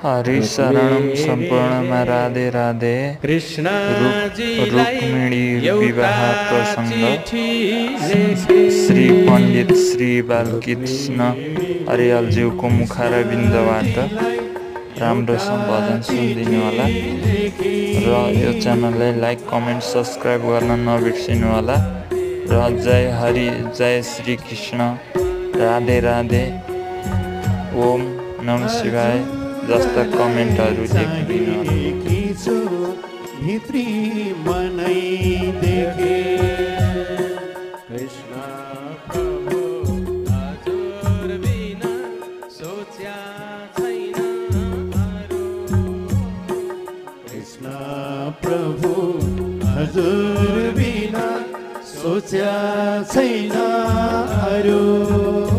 हरिशरणं सम्पूर्णमा राधे राधे। रुक्मिणी विवाह प्रसङ्ग श्री पण्डित श्री बालकृष्ण अर्यालज्यूको मुखारविन्दबाट राम्रोसँग भजन सुनिदिनु होला र यो च्यानललाई लाइक कमेन्ट सब्सक्राइब गर्न नबिर्सिनु होला र जय हरि जय श्री कृष्ण राधे राधे ओम नमः शिवाय जस्ता कमेन्टहरू लेखिदिनु प्रभु हजुर बिना सोच्या छैन अरू।